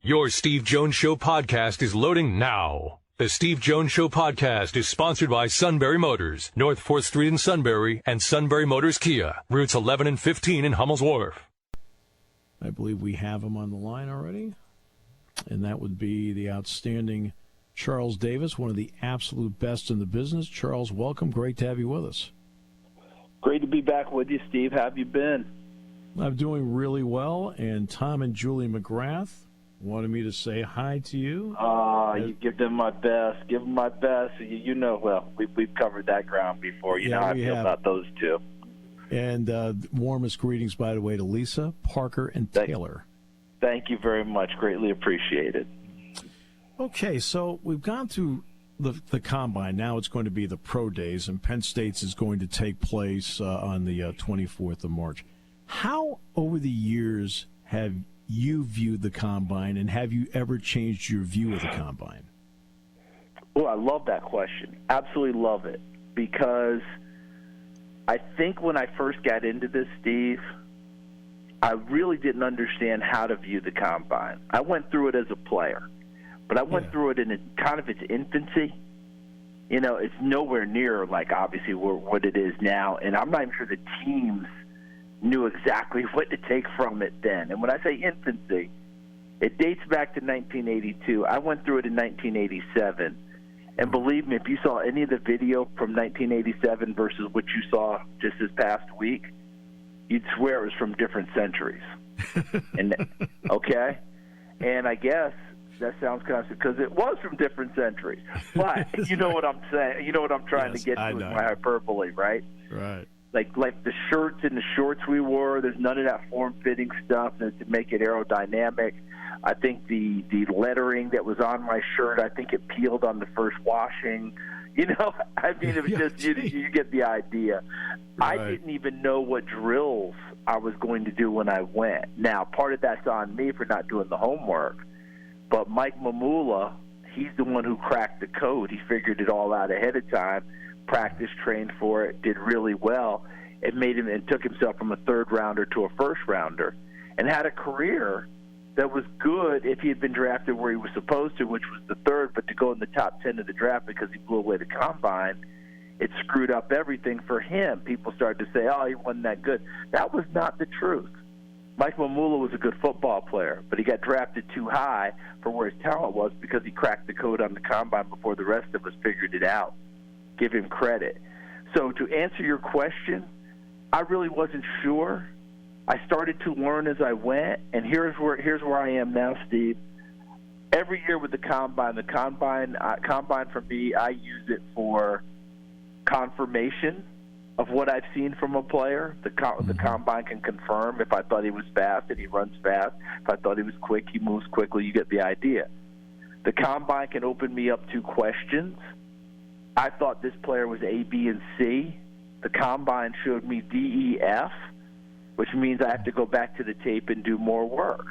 Your Steve Jones Show podcast is loading now. The Steve Jones Show podcast is sponsored by Sunbury Motors, North 4th Street in Sunbury, and Sunbury Motors Kia, routes 11 and 15 in Hummel's Wharf. I believe we have him on the line already, and that would be the outstanding Charles Davis, one of the absolute best in the business. Charles, welcome. Great to have you with us. Great to be back with you, Steve. How have you been? I'm doing really well, and Tom and Julie McGrath wanted me to say hi to you. You give them my best. Give them my best. You know, well, we've covered that ground before. You know how I feel about those two. And warmest greetings, by the way, to Lisa, Parker, and Taylor. Thank you very much. Greatly appreciated. Okay, so we've gone through the Combine. Now it's going to be the Pro Days, and Penn State's is going to take place on the 24th of March. How, over the years, have you viewed the Combine, and have you ever changed your view of the Combine? Oh, I love that question. Absolutely love it. Because I think when I first got into this, Steve, I really didn't understand how to view the Combine. I went through it as a player, but I went through it in kind of its infancy. You know, it's nowhere near, like, obviously what it is now, and I'm not even sure the teams knew exactly what to take from it then. And when I say infancy, it dates back to 1982. I went through it in 1987. And believe me, if you saw any of the video from 1987 versus what you saw just this past week, you'd swear it was from different centuries. Okay? And I guess that sounds kind of, because it was from different centuries. But you know what I'm saying. You know what I'm trying to get to with my hyperbole, right? Right. Like the shirts and the shorts we wore, there's none of that form-fitting stuff to make it aerodynamic. I think the lettering that was on my shirt, I think it peeled on the first washing. You know, I mean, it was just, you get the idea. Right. I didn't even know what drills I was going to do when I went. Now, part of that's on me for not doing the homework. But Mike Mamula, he's the one who cracked the code. He figured it all out ahead of time, practiced, trained for it, did really well, and made him and took himself from a third rounder to a first rounder, and had a career that was good if he had been drafted where he was supposed to, which was the third, but to go in the top 10 of the draft because he blew away the Combine, it screwed up everything for him. People started to say, oh, he wasn't that good. That was not the truth. Mike Mamula was a good football player, but he got drafted too high for where his talent was because he cracked the code on the Combine before the rest of us figured it out. Give him credit. So to answer your question, I really wasn't sure. I started to learn as I went, and here's where I am now, Steve. Every year with the Combine for me, I use it for confirmation of what I've seen from a player. The Combine can confirm if I thought he was fast and he runs fast. If I thought he was quick, he moves quickly. You get the idea. The Combine can open me up to questions. I thought this player was A, B, and C. The Combine showed me D, E, F, which means I have to go back to the tape and do more work.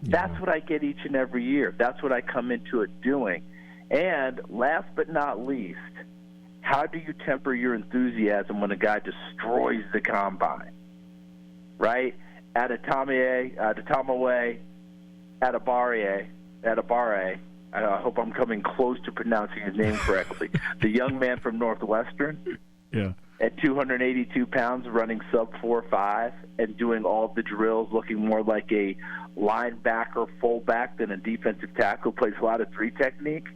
Yeah. That's what I get each and every year. That's what I come into it doing. And last but not least, how do you temper your enthusiasm when a guy destroys the Combine? Right? Adetomiwa, I hope I'm coming close to pronouncing his name correctly. The young man from Northwestern. Yeah. At 282 pounds, running sub 4.5 and doing all the drills, looking more like a linebacker, fullback than a defensive tackle, plays a lot of three technique.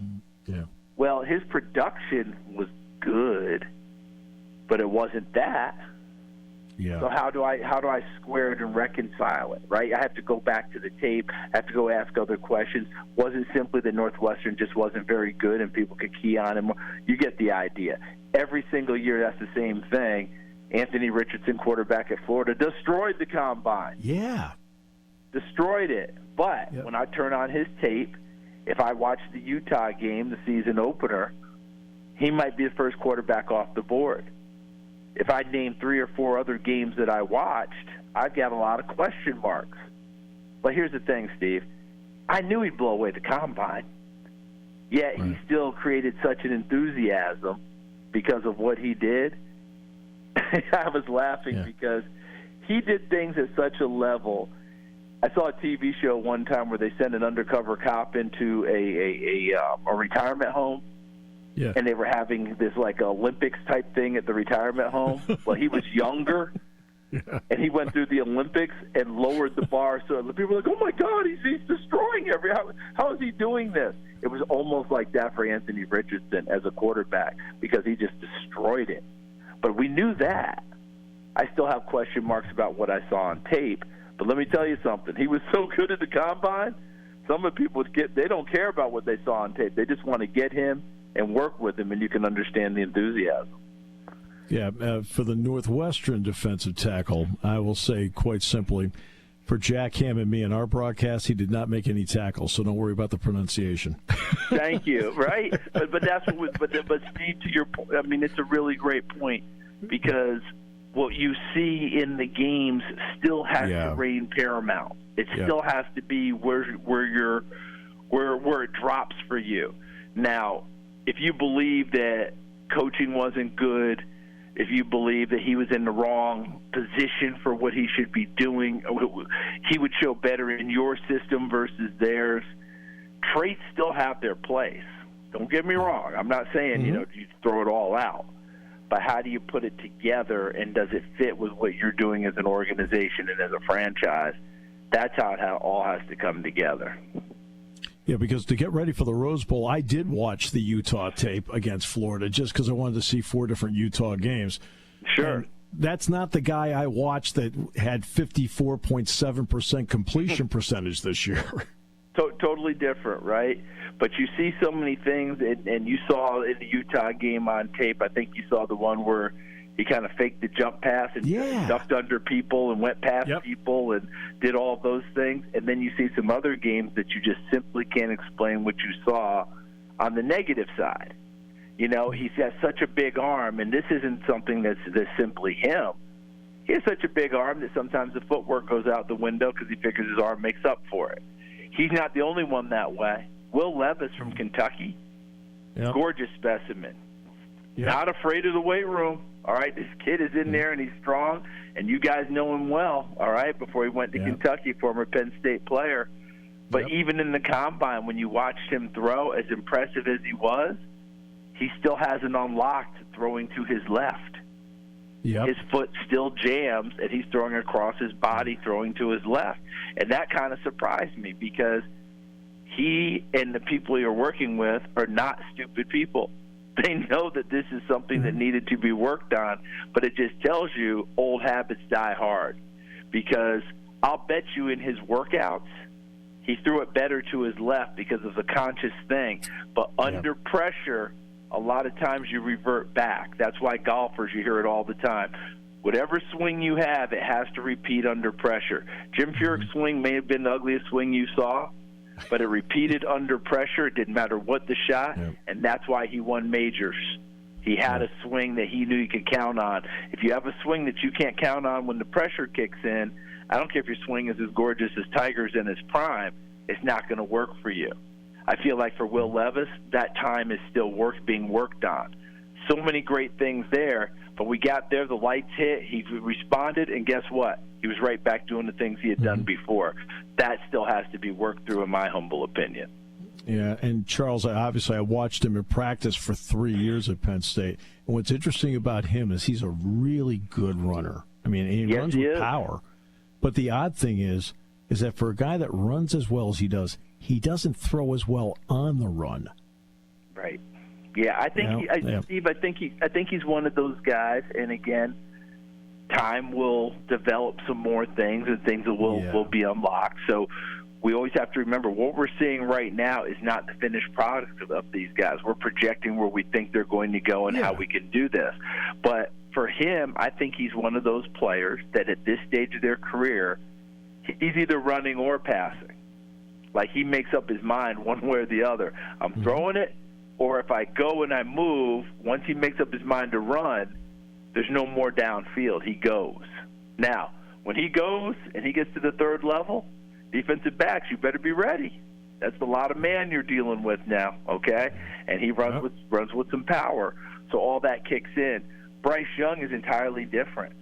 Yeah. Well, his production was good, but it wasn't that. Yeah. So how do I square it and reconcile it, right? I have to go back to the tape. I have to go ask other questions. Wasn't simply that Northwestern just wasn't very good and people could key on him. You get the idea. Every single year that's the same thing. Anthony Richardson, quarterback at Florida, destroyed the Combine. Yeah. Destroyed it. But when I turn on his tape, if I watch the Utah game, the season opener, he might be the first quarterback off the board. If I name 3 or 4 other games that I watched, I've got a lot of question marks. But here's the thing, Steve. I knew he'd blow away the Combine, yet he still created such an enthusiasm because of what he did. I was laughing because he did things at such a level I saw a TV show one time where they sent an undercover cop into a retirement home. Yeah. And they were having this like Olympics type thing at the retirement home. Well, he was younger, and he went through the Olympics and lowered the bar. So the people were like, "Oh my God, he's destroying how is he doing this?" It was almost like that for Anthony Richardson as a quarterback because he just destroyed it. But we knew that. I still have question marks about what I saw on tape. But let me tell you something. He was so good at the combine. Some of the people they don't care about what they saw on tape. They just want to get him and work with him, and you can understand the enthusiasm. Yeah, for the Northwestern defensive tackle, I will say quite simply, for Jack Ham and me in our broadcast, he did not make any tackles, so don't worry about the pronunciation. Thank you. Right, but that's what. But Steve, to your point, I mean, it's a really great point because what you see in the games still has to reign paramount. It still has to be where it drops for you. Now, if you believe that coaching wasn't good, if you believe that he was in the wrong position for what he should be doing, he would show better in your system versus theirs. Traits still have their place. Don't get me wrong. I'm not saying, you throw it all out. But how do you put it together, and does it fit with what you're doing as an organization and as a franchise? That's how it all has to come together. Yeah, because to get ready for the Rose Bowl, I did watch the Utah tape against Florida just because I wanted to see 4 different Utah games. Sure. And that's not the guy I watched that had 54.7% completion percentage this year. Totally different, right? But you see so many things, and you saw in the Utah game on tape, I think you saw the one where he kind of faked the jump pass and ducked under people and went past people and did all those things. And then you see some other games that you just simply can't explain what you saw on the negative side. You know, he's got such a big arm, and this isn't something that's simply him. He has such a big arm that sometimes the footwork goes out the window because he figures his arm makes up for it. He's not the only one that way. Will Levis from Kentucky, gorgeous specimen. Not afraid of the weight room. All right, this kid is in there and he's strong, and you guys know him well. All right, before he went to Kentucky, former Penn State player. But even in the combine, when you watched him throw, as impressive as he was, he still hasn't unlocked throwing to his left. His foot still jams, and he's throwing across his body, throwing to his left. And that kind of surprised me because he and the people you're working with are not stupid people. They know that this is something that needed to be worked on, but it just tells you old habits die hard. Because I'll bet you in his workouts, he threw it better to his left because of the conscious thing. But under pressure, a lot of times you revert back. That's why golfers, you hear it all the time. Whatever swing you have, it has to repeat under pressure. Jim Furyk's swing may have been the ugliest swing you saw, but it repeated under pressure. It didn't matter what the shot, and that's why he won majors. He had a swing that he knew he could count on. If you have a swing that you can't count on when the pressure kicks in, I don't care if your swing is as gorgeous as Tiger's in his prime, it's not going to work for you. I feel like for Will Levis, that time is still being worked on. So many great things there, but we got there, the lights hit, he responded, and guess what? He was right back doing the things he had done before. That still has to be worked through, in my humble opinion. Yeah, and Charles, I watched him in practice for 3 years at Penn State. And what's interesting about him is he's a really good runner. I mean, he runs with power. But the odd thing is that for a guy that runs as well as he does, he doesn't throw as well on the run. Right. Yeah, I think Steve. I think he's one of those guys. And again, time will develop some more things, and things will be unlocked. So we always have to remember what we're seeing right now is not the finished product of these guys. We're projecting where we think they're going to go and how we can do this. But for him, I think he's one of those players that at this stage of their career, he's either running or passing. Like he makes up his mind one way or the other. I'm throwing it, or if I go and I move, once he makes up his mind to run, there's no more downfield. He goes. Now, when he goes and he gets to the third level, defensive backs, you better be ready. That's a lot of man you're dealing with now, okay? And he runs with some power, so all that kicks in. Bryce Young is entirely different.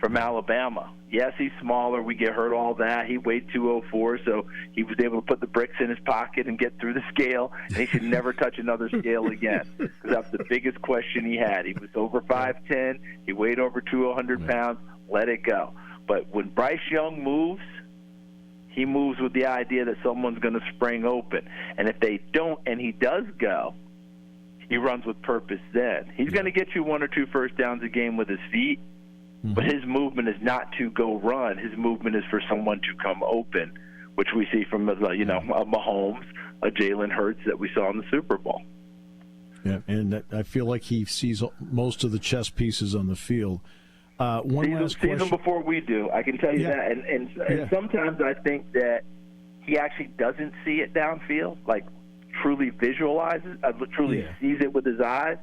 from Alabama. Yes, he's smaller. We get hurt, all that. He weighed 204, so he was able to put the bricks in his pocket and get through the scale, and he should never touch another scale again, because that's the biggest question he had. He was over 5'10", he weighed over 200 pounds. Let it go. But when Bryce Young moves, he moves with the idea that someone's going to spring open. And if they don't, and he does go, he runs with purpose then. He's going to get you 1 or 2 first downs a game with his feet, but his movement is not to go run. His movement is for someone to come open, which we see from a Mahomes, a Jalen Hurts that we saw in the Super Bowl. Yeah, and I feel like he sees most of the chess pieces on the field. One last question. Sees them before we do. I can tell you that. And sometimes I think that he actually doesn't see it downfield, like truly visualizes, sees it with his eyes,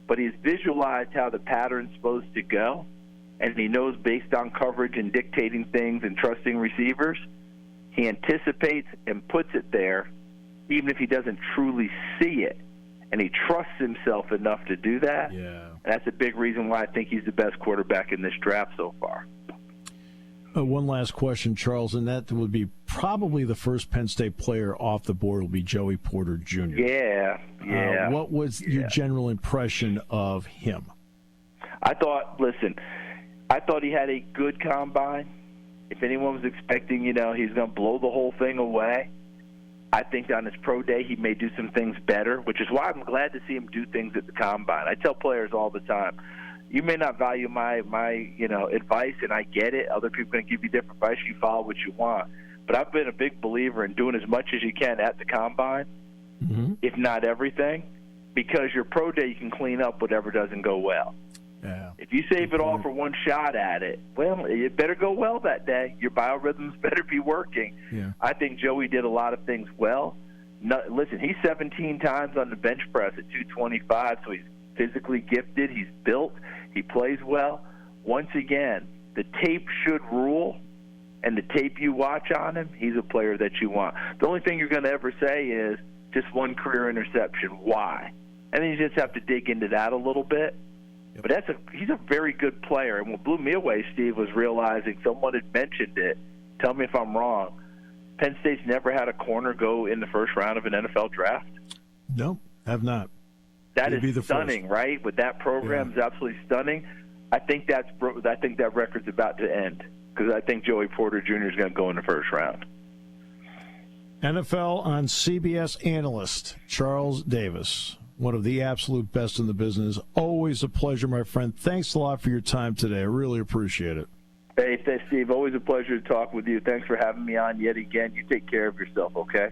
but he's visualized how the pattern's supposed to go, and he knows based on coverage and dictating things and trusting receivers, he anticipates and puts it there, even if he doesn't truly see it. And he trusts himself enough to do that. Yeah. And that's a big reason why I think he's the best quarterback in this draft so far. One last question, Charles, and that would be probably the first Penn State player off the board will be Joey Porter Jr. Yeah. What was your general impression of him? I thought he had a good combine. If anyone was expecting, he's going to blow the whole thing away, I think on his pro day he may do some things better, which is why I'm glad to see him do things at the combine. I tell players all the time, you may not value my advice, and I get it. Other people are going to give you different advice. You follow what you want. But I've been a big believer in doing as much as you can at the combine, if not everything, because your pro day you can clean up whatever doesn't go well. Yeah. If you save it all for one shot at it, well, it better go well that day. Your biorhythms better be working. Yeah. I think Joey did a lot of things well. Listen, he's 17 times on the bench press at 225, so he's physically gifted. He's built. He plays well. Once again, the tape should rule, and the tape you watch on him, he's a player that you want. The only thing you're going to ever say is just one career interception. Why? And then you just have to dig into that a little bit. But he's a very good player. And what blew me away, Steve, was realizing someone had mentioned it. Tell me if I'm wrong. Penn State's never had a corner go in the first round of an NFL draft. No, have not. That is stunning, right? With that program, is absolutely stunning. I think that record's about to end because I think Joey Porter Jr. is going to go in the first round. NFL on CBS Analyst Charles Davis. One of the absolute best in the business. Always a pleasure, my friend. Thanks a lot for your time today. I really appreciate it. Hey, Steve. Always a pleasure to talk with you. Thanks for having me on yet again. You take care of yourself, okay?